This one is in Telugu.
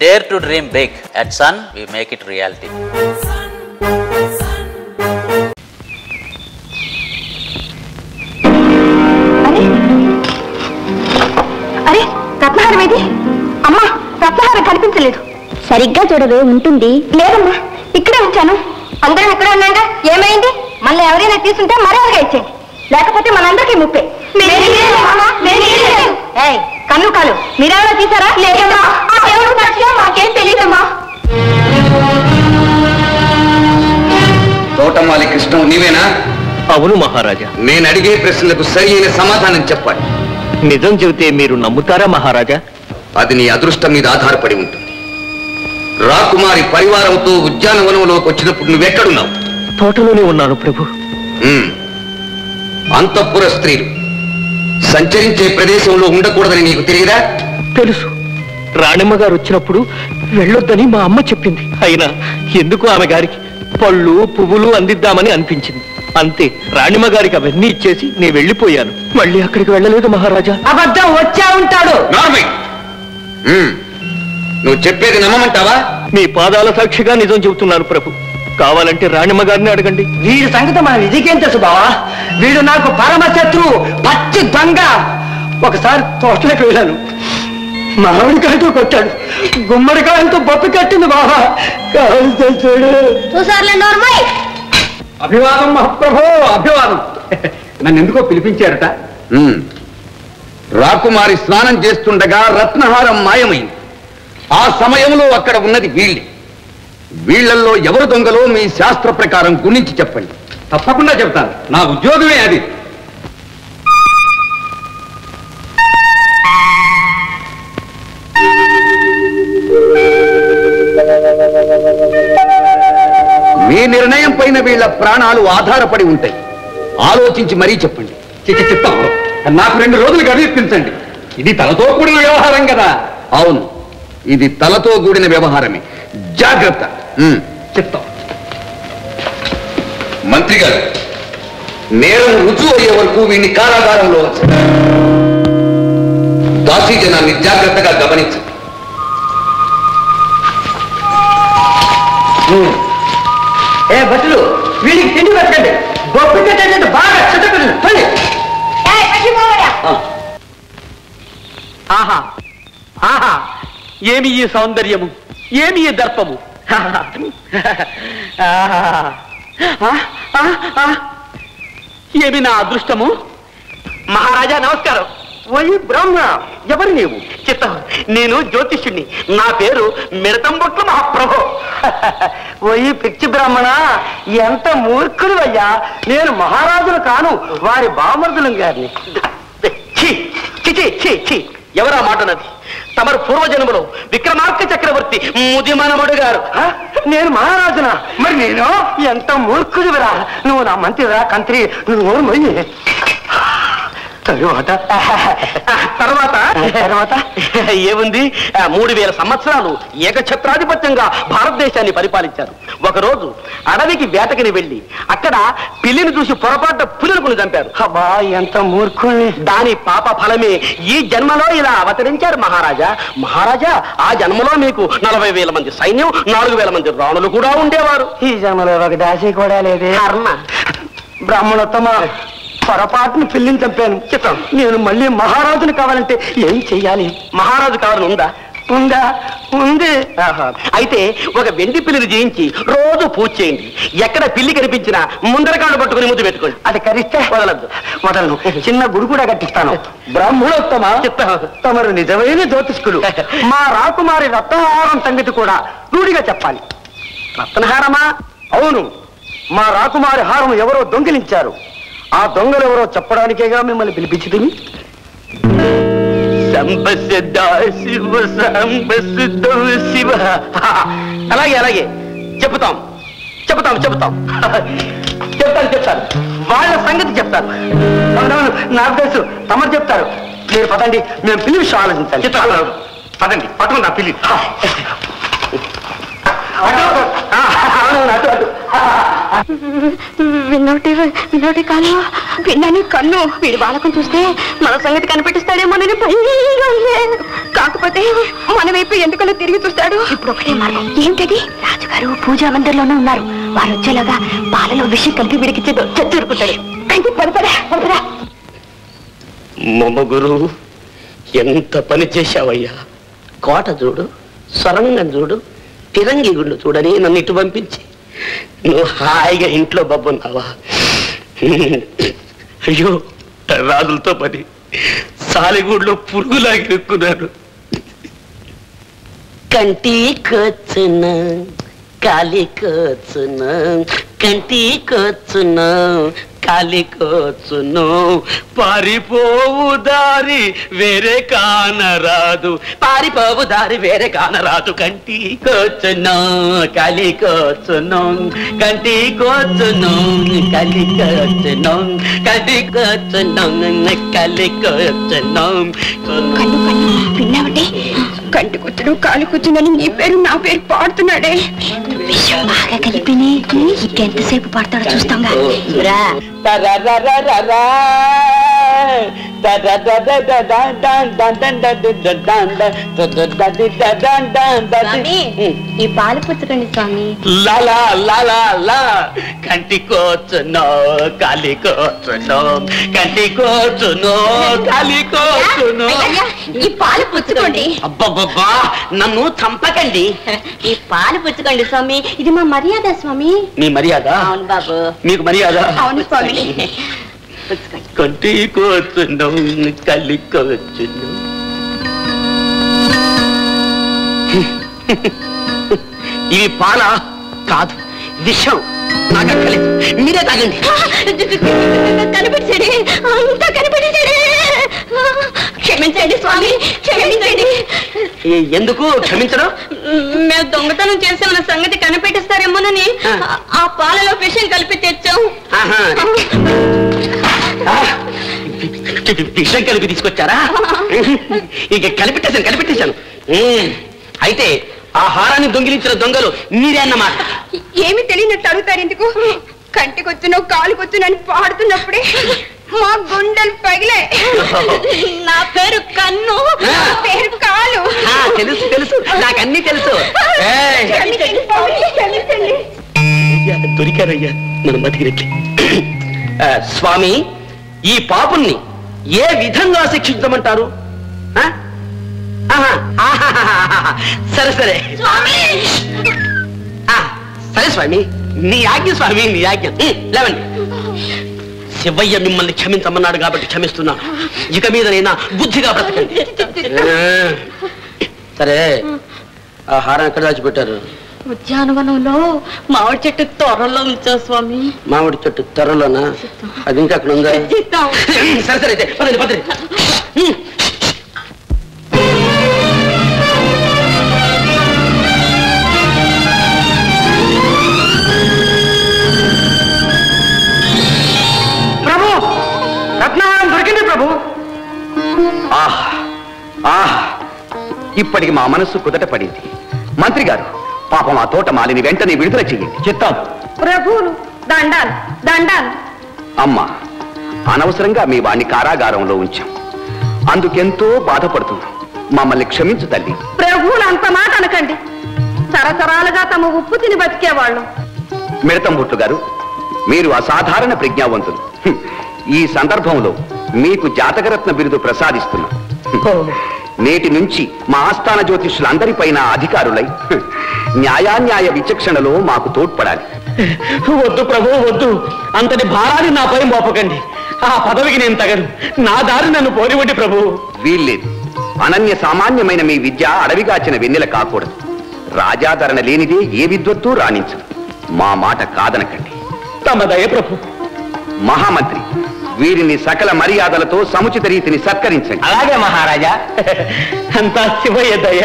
Dare to dream big. At Sun, we make it reality. అరే రత్నహారం ఏది? అమ్మా రత్నహారం కనిపించలేదు. సరిగ్గా చూడవే, ఉంటుంది. లేదమ్మా, ఇక్కడే ఉంచాను. అందరం ఇక్కడే ఉన్నాగా, ఏమైంది? మళ్ళీ ఎవరైనా తీసుంటే మరొకగా ఇచ్చేయండి, లేకపోతే మనందరికీ ముప్పే. కన్ను కాలు మీరెవరో తీసారా? లేదమ్మా, మాకేం తెలియదమ్మా. తోటమాలి కృష్ణ నీవేనా? అవును మహారాజా. నేను అడిగే ప్రశ్నలకు సరి అయిన సమాధానం చెప్పాలి. నిజం చెబితే మీరు నమ్ముతారా మహారాజా? అది నీ అదృష్టం మీద ఆధారపడి ఉంటుంది. రాకుమారి పరివారంతో ఉద్యానవనంలోకి వచ్చినప్పుడు నువ్వెక్కడున్నావు? తోటలోనే ఉన్నాను ప్రభు. అంతఃపుర స్త్రీలు సంచరించే ప్రదేశంలో ఉండకూడదని నీకు తెలియదా? తెలుసు. రాణమ్మ గారు వచ్చినప్పుడు వెళ్ళొద్దని మా అమ్మ చెప్పింది. అయినా ఎందుకు ఆమె గారికి పళ్ళు పువ్వులు అందిద్దామని అనిపించింది. అంతే, రాణిమ గారికి అవన్నీ ఇచ్చేసి నేను వెళ్ళిపోయాను. మళ్ళీ అక్కడికి వెళ్ళలేదు మహారాజా. అబద్ధం వచ్చా ఉంటాడు. నువ్వు చెప్పేది నమ్మమంటావా? మీ పాదాల సాక్షిగా నిజం చెబుతున్నాను ప్రభు. కావాలంటే రాణిమ గారిని అడగండి. వీడి సంగతి మన విధికేం తెలుసు బావా? వీడు నాకు పరమ శత్రువు, పచ్చి దొంగ. ఒకసారి తోటలోకి వెళ్ళాను, మామిడికాయతో కొట్టాడు, గుమ్మడికాయలతో బొప్పి కట్టింది బావా. అభివాదం మహాప్రభో, అభివాదం. నన్ను ఎందుకో పిలిపించారట? రాకుమారి స్నానం చేస్తుండగా రత్నహారం మాయమైంది. ఆ సమయంలో అక్కడ ఉన్నది వీళ్ళే. వీళ్లలో ఎవరు దొంగలో మీ శాస్త్ర ప్రకారం గురించి చెప్పండి. తప్పకుండా చెప్తాను, నా ఉద్యోగమే అది. మీ నిర్ణయం పైన వీళ్ళ ప్రాణాలు ఆధారపడి ఉంటాయి. ఆలోచించి మరీ చెప్పండి. చెప్తాం. నాకు 2 రోజులు గడిపించండి. ఇది తలతో కూడిన వ్యవహారం కదా. అవును, ఇది తలతో కూడిన వ్యవహారమే. జాగ్రత్త. చెప్తాం. మంత్రి గారు, నేరం రుజువు అయ్యే వరకు వీడిని కారాగారంలో ఉంచండి. దాసీ జనాన్ని జాగ్రత్తగా గమనించండి. బస్సులు వీడికి తిండి పెట్టండి, బొప్పి కట్టేటట్టు బాగా చెట్టండి. ఆహా ఆహా, ఏమి ఈ సౌందర్యము, ఏమి ఈ దర్పము! ఏమి నా అదృష్టము! మహారాజా నమస్కారం. ఓయ్ బ్రహ్మ, ఎవరు నీవు? చిత్తం, నేను జ్యోతిష్యుణ్ణి. నా పేరు మిడతంబొట్ల మహాప్రభు. ఓయ్ పిచ్చి బ్రాహ్మణ, ఎంత మూర్ఖుడు అయ్యా! నేను మహారాజును కాను, వారి బామర్దులం గారిని. ఎవరా మాటనది? తమరు పూర్వజన్మలో విక్రమార్క చక్రవర్తి ముదిమనముడు గారు. నేను మహారాజునా? మరి నేను ఎంత మూర్ఖుడివిరా! నువ్వు నా మంత్రిరా, కంత్రి. నువ్వు మొయ్యి. తర్వాత ఏముంది? 3000 సంవత్సరాలు ఏకఛత్రాధిపత్యంగా భారతదేశాన్ని పరిపాలించారు. ఒకరోజు అడవికి వేటకిని వెళ్లి అక్కడ పిల్లిని చూసి పొరపాటు పులులను చంపారు. అబ్బా, ఎంత మూర్ఖుణ్ణి! దాని పాప ఫలమే ఈ జన్మలో ఇలా అవతరించారు మహారాజా. మహారాజా, ఆ జన్మలో మీకు 40,000 మంది సైన్యం, 4,000 మంది రాణులు కూడా ఉండేవారు. ఈ జన్మలో ఒక దాసి కూడా లేదే. బ్రాహ్మణోత్తమ, పొరపాటును పిల్లిని చంపాను. చిత్తం, నేను మళ్ళీ మహారాజును కావాలంటే ఏం చెయ్యాలి? మహారాజు కావాలని ఉందా? ఉందా? ఉంది. అయితే ఒక వెండి పిల్లిని జయించి రోజు పూజ చేయండి. ఎక్కడ పిల్లి కనిపించినా ముందరకాడు పట్టుకుని ముద్దు పెట్టుకోండి. అది కరిస్తే వదలద్దు. వదలను. చిన్న గుడి కూడా కట్టిస్తాను. బ్రాహ్మణోత్తమ, తమరు నిజమైన జ్యోతిష్కులు. మా రాకుమారి రత్నహారం సంగతి కూడా రూఢిగా చెప్పాలి. రత్నహారమా? అవును, మా రాకుమారి హారం ఎవరో దొంగిలించారు. ఆ దొంగలు ఎవరో చెప్పడానికేగా మిమ్మల్ని పిలిపించింది. అలాగే అలాగే, చెప్తాం చెప్తాం చెప్తాం చెప్తాను. వాళ్ళ సంగతి చెప్తాను. నాకు తెలుసు, తమరు చెప్తారు. మీరు పదండి, మేము పిల్లి విషయం ఆలోచించాలి. చెప్తాను. పదండి, పట్టుకుని నా పిల్లి. విన్నోటి కాను, విన్నాని కన్ను. వీడి బాలకం చూస్తే మన సంగతి కనిపెట్టిస్తాడేమోనని భయంగా ఉంది. కాకపోతే మన వైపు ఎందుకలో తిరిగి చూస్తాడు. ఇప్పుడు ఒకటే మార్గం. ఏంటది? రాజుగారు పూజా మందిర్లోనే ఉన్నారు. వారు వచ్చేలాగా పాలలో విషయం కలిపి విడికిచ్చేదో చచ్చురుకుంటాడు. కంటి పడపడా పడపడా. మమ్మ గురు, ఎంత పని చేశావయ్యా! కోట చూడు, సొరంగం చూడు, తిరంగి గుండు చూడని నన్ను ఇటు పంపించి నువ్వు హాయిగా ఇంట్లో బబ్బున్నావా? అయ్యో, రాజులతో పని సాలిగూడ్లో పురుగులాగి ఎక్కున్నాడు. కంటి కూర్చున్న కాలి కూర్చున్న, కంటి కూర్చున్న కాలి కూర్చును, పారిపోవు దారి వేరే కానరాదు, పారిపోవు దారి వేరే కానరాదు. కంటి కూర్చును కాలి కూర్చును, కంటి కూర్చును కాలి కూర్చును, కంటి కూర్చును కాలి కూర్చును. కన్ను కన్ను విన్నావంటే కంటి కూర్చుడు కాలు కూర్చుందని నీ పేరు నా పేరు పాడుతున్నాడే. విషయం బాగా కలిపిని ఇంకెంతసేపు పాడతాడో చూస్తాంగా. ఈ పాలు పుచ్చుకోండి స్వామి. లాలా లాలా లా, కంటి కూర్చును కాలి కూర్చును, కంటి కూర్చును కాలి కూర్చును. ఈ పాలు పుచ్చుకోండి. అబ్బబ్బబ్బా, నన్ను చంపకండి. ఈ పాలు పుచ్చుకోండి స్వామి, ఇది మా మర్యాద స్వామి. మీ మర్యాద? అవును బాబు. మీకు మర్యాద? అవును స్వామి. కంటి కూర్చును కలి కూర్చును. ఇవి పాల కాదు, విషం. నాకు అక్కలేదు, మీరే తాగండి. కనిపించండి, అంతా కనిపించండి. క్షమించండి స్వామి, క్షమించండి. ఎందుకు క్షమించడం? మేము దొంగతనం చేసామన్న సంగతి కనిపెట్టిస్తారేమోనని ఆ పాలలో విషయం కలిపి తెచ్చాం. విషం కలిపి తీసుకొచ్చారా? ఇక కనిపెట్టేశాను. అయితే ఆ హారాన్ని దొంగిలించిన దొంగలు మీరే అన్నమాట. ఏమి తెలియనట్టు అడుగుతారు ఎందుకు? కంటికొచ్చునో కాలుకొచ్చునని పాడుతున్నప్పుడే మా గుండెలు పగిలే. నా పేరు కన్ను, పేరు కాలు. తెలుసు తెలుసు, నాకన్నీ తెలుసు. దొరికారయ్యా మనం బతికినట్లే. స్వామి, ఈ పాపుల్ని ఏ విధంగా శిక్షించమంటారు? సరే సరే సరే స్వామి, నీ ఆజ్ఞ స్వామి, నీ ఆజ్ఞ. లేవండి. శివయ్య మిమ్మల్ని క్షమించమన్నాడు కాబట్టి క్షమిస్తున్నాను. ఇక మీద నైనా బుద్ధిగా బ్రతకండి. సరే, ఆ హారం ఎక్కడ దాచిపెట్టారు? ఉద్యానవనంలో మామిడి చెట్టు త్వరలో ఉంచా స్వామి. మామిడి చెట్టు త్వరలోనా? అది ఇంకా అక్కడ ఉందా? సరే సరే అయితే పదండి పదండి. ప్రభు, రత్నహారం దొరికింది ప్రభు. ఇప్పటికి మా మనస్సు కుదట పడింది. మంత్రి గారు, పాపం ఆ తోట మాలిని వెంటనే విడుదల చెయ్యండి. చిత్తం. ప్రభువులు దండాలు దండాలు. అమ్మా, అనవసరంగా మీ వాణ్ణి కారాగారంలో ఉంచాం. అందుకెంతో బాధపడుతున్నాం. మమ్మల్ని క్షమించు తల్లి. ప్రభువులు అంత మాట అనకండి. తరతరాలుగా తమ ఉప్పు తిని బతికేవాళ్ళు. మిడతంబుట్లు గారు, మీరు అసాధారణ ప్రజ్ఞావంతులు. ఈ సందర్భంలో మీకు జాతకరత్న బిరుదు ప్రసాదిస్తున్నాం. నేటి నుంచి మా ఆస్థాన జ్యోతిష్యులందరిపైన అధికారులై న్యాయాన్యాయ విచక్షణలో మాకు తోడ్పడాలి. వద్దు ప్రభు, వద్దు. అంతటి భారాన్ని నాపై మోపకండి. ఆ పదవికి నేను తగను. నా దారి నన్ను పోనివ్వండి ప్రభు. వీల్లేదు. అనన్య సామాన్యమైన మీ విద్య అడవిగాచిన వెన్నెల కాకూడదు. రాజాదరణ లేనిదే ఏ విద్వత్తు రాణించదు. మా మాట కాదనకండి. తమ దయ ప్రభు. మహామంత్రి, వీరిని సకల మర్యాదలతో సముచిత రీతిని సత్కరించండి. అలాగే మహారాజా. అంతా శివయ్య దయ.